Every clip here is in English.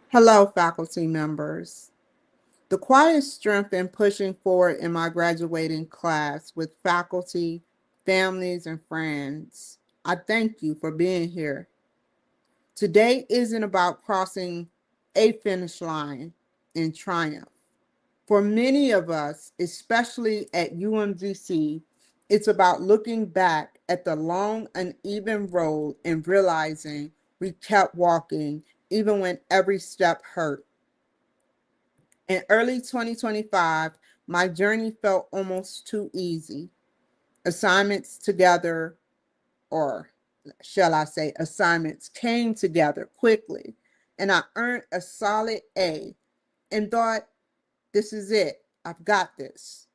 Hello, faculty members. The quiet strength in pushing forward in my graduating class with faculty, families, and friends. I thank you for being here. Today isn't about crossing a finish line in triumph. For many of us, especially at UMGC, it's about looking back at the long, uneven road and realizing we kept walking even when every step hurt. In early 2025, my journey felt almost too easy. Assignments together, or shall I say, assignments came together quickly, and I earned a solid A and thought, this is it. I've got this.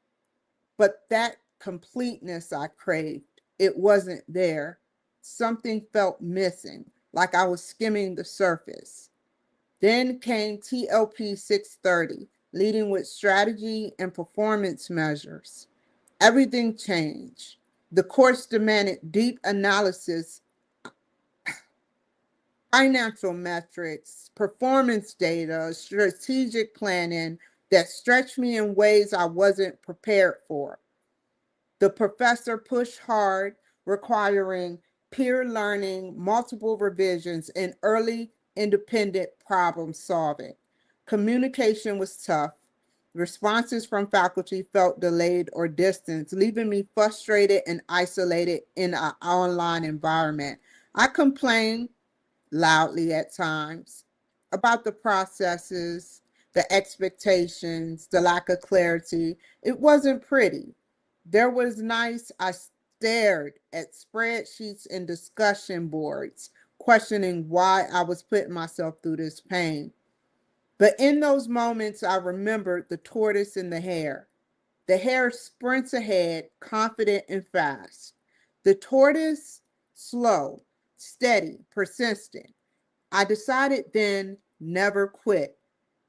But that completeness I craved, it wasn't there. Something felt missing, like I was skimming the surface. Then came TLP 630, leading with strategy and performance measures. Everything changed. The course demanded deep analysis, financial metrics, performance data, strategic planning that stretched me in ways I wasn't prepared for. The professor pushed hard, requiring peer learning, multiple revisions, and early independent problem solving. Communication was tough. Responses from faculty felt delayed or distant, leaving me frustrated and isolated in an online environment. I complained loudly at times about the processes, the expectations, the lack of clarity. It wasn't pretty. There was nice. I stared at spreadsheets and discussion boards, questioning why I was putting myself through this pain. But in those moments, I remembered the tortoise and the hare. The hare sprints ahead, confident and fast. The tortoise, slow, steady, persistent. I decided then never quit.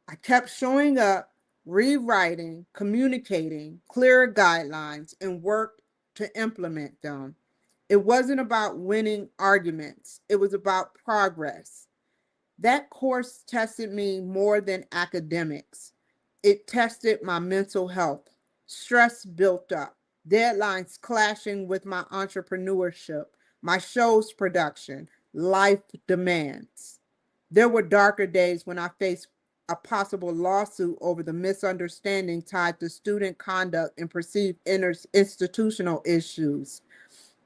I kept showing up, rewriting, communicating clearer guidelines, and worked to implement them. It wasn't about winning arguments, it was about progress. That course tested me more than academics. It tested my mental health. Stress built up, deadlines clashing with my entrepreneurship, my show's production, life demands. There were darker days when I faced a possible lawsuit over the misunderstanding tied to student conduct and perceived institutional issues.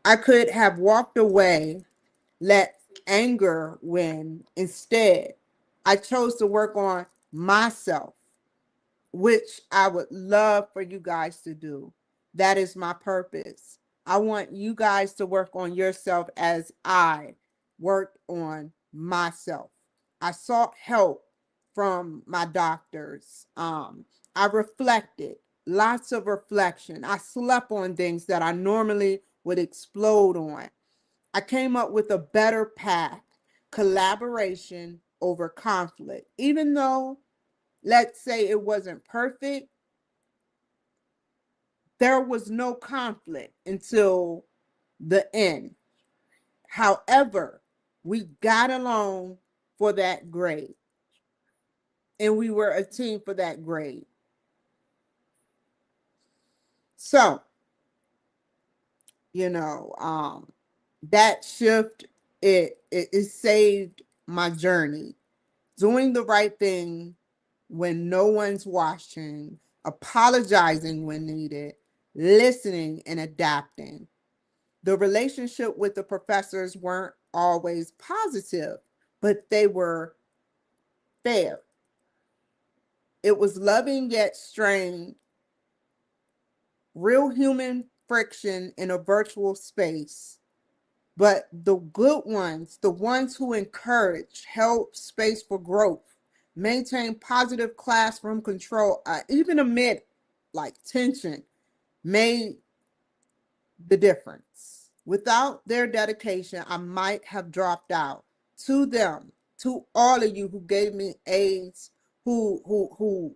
I could have walked away, let anger win. Instead, I chose to work on myself, which I would love for you guys to do. That is my purpose. I want you guys to work on yourself as I worked on myself. I sought help from my doctors. I reflected, lots of reflection. I slept on things that I normally would explode on. I came up with a better path, collaboration over conflict. Even though, let's say, it wasn't perfect, there was no conflict until the end. However, we got along for that grade, and we were a team for that grade. So, you know, that shift, it saved my journey. Doing the right thing when no one's watching, apologizing when needed, listening and adapting. The relationship with the professors weren't always positive, but they were fair. It was loving yet strained, real human friction in a virtual space. But the good ones, the ones who encourage, held space for growth, maintain positive classroom control, even amid like tension, made the difference. Without their dedication, I might have dropped out. To them, to all of you who gave me aids, who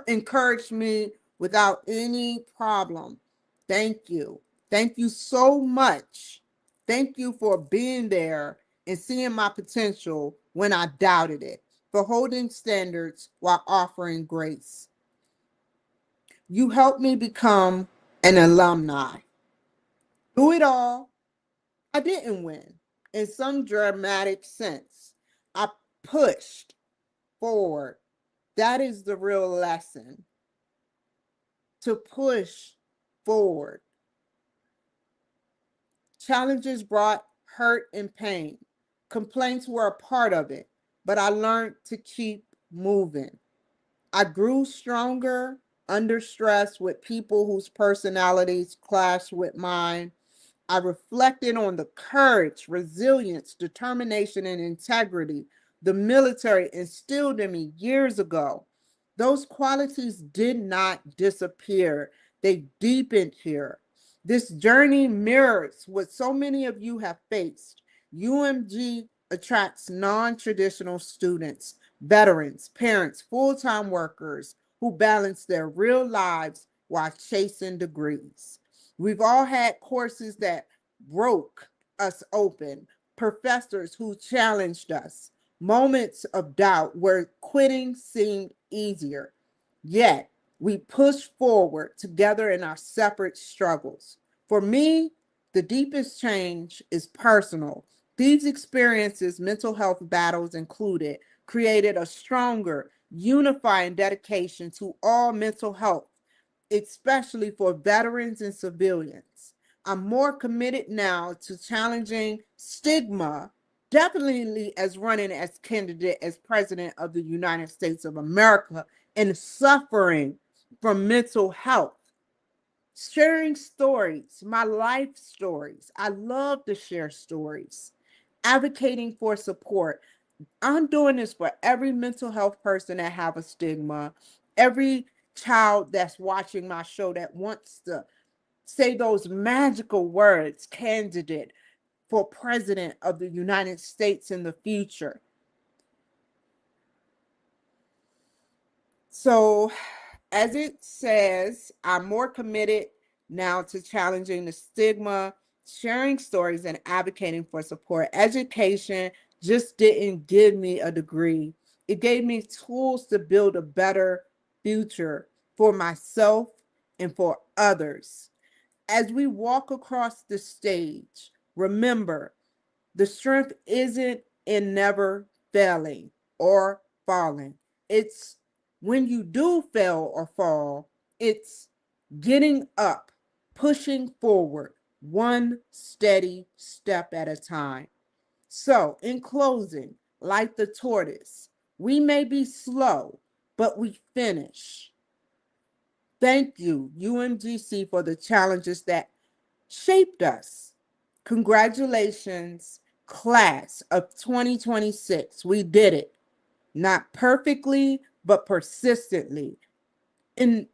encouraged me without any problem, thank you. Thank you so much. Thank you for being there and seeing my potential when I doubted it. for holding standards while offering grace. You helped me become an alumni. Through it all, I didn't win in some dramatic sense. I pushed forward. That is the real lesson, to push forward. Challenges brought hurt and pain. Complaints were a part of it, but I learned to keep moving. I grew stronger under stress with people whose personalities clashed with mine. I reflected on the courage, resilience, determination, and integrity the military instilled in me years ago. Those qualities did not disappear, they deepened here. This journey mirrors what so many of you have faced. UMG attracts non traditional students, veterans, parents, full time workers who balance their real lives while chasing degrees. We've all had courses that broke us open, professors who challenged us, moments of doubt where quitting seemed easier. Yet, we pushed forward together in our separate struggles. For me, the deepest change is personal. These experiences, mental health battles included, created a stronger, unifying dedication to all mental health, especially for veterans and civilians. I'm more committed now to challenging stigma, definitely as running as candidate as president of the United States of America, and suffering from mental health. Sharing stories, my life stories. I love to share stories. Advocating for support. I'm doing this for every mental health person that have a stigma, every child that's watching my show that wants to say those magical words, candidate for president of the United States in the future. So, as it says, I'm more committed now to challenging the stigma, sharing stories, and advocating for support. Education just didn't give me a degree, it gave me tools to build a better future for myself and for others. As we walk across the stage, remember, the strength isn't in never failing or falling. It's when you do fail or fall, it's getting up, pushing forward, one steady step at a time. So, in closing, like the tortoise, we may be slow, but we finish. Thank you, UMGC, for the challenges that shaped us. Congratulations, class of 2026. We did it. Not perfectly, but persistently. And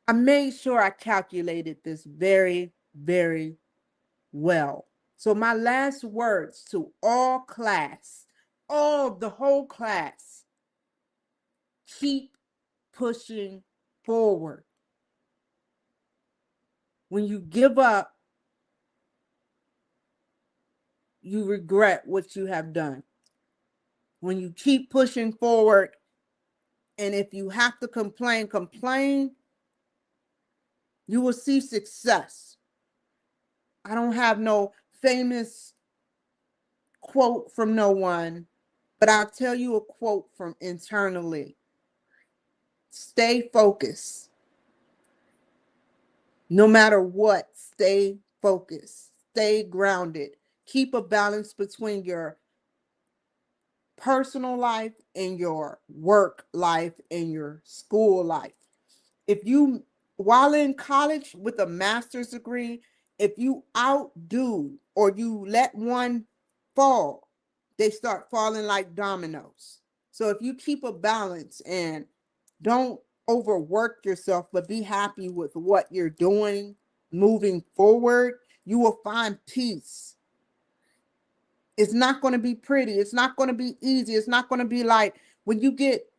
I made sure I calculated this very, very well. So, my last words to all class, all the whole class, keep pushing forward. When you give up, you regret what you have done. When you keep pushing forward, and if you have to complain, you will see success. I don't have no famous quote from no one, but I'll tell you a quote from internally. Stay focused. No matter what, stay focused. Stay grounded. Keep a balance between your personal life and your work life and your school life. If you, while in college with a master's degree, if you outdo or you let one fall, they start falling like dominoes. So if you keep a balance and don't overwork yourself, but be happy with what you're doing moving forward, you will find peace. It's not going to be pretty. It's not going to be easy. It's not going to be like when you get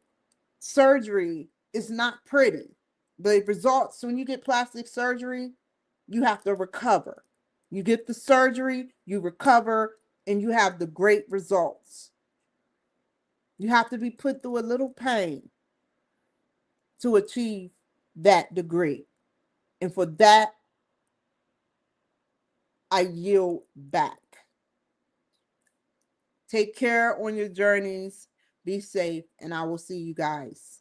surgery, it's not pretty. The results, when you get plastic surgery, you have to recover. You get the surgery, you recover, and you have the great results. You have to be put through a little pain to achieve that degree. And for that, I yield back. Take care on your journeys. Be safe. And I will see you guys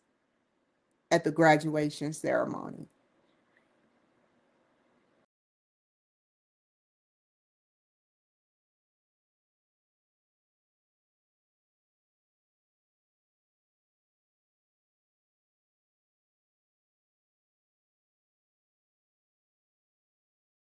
at the graduation ceremony.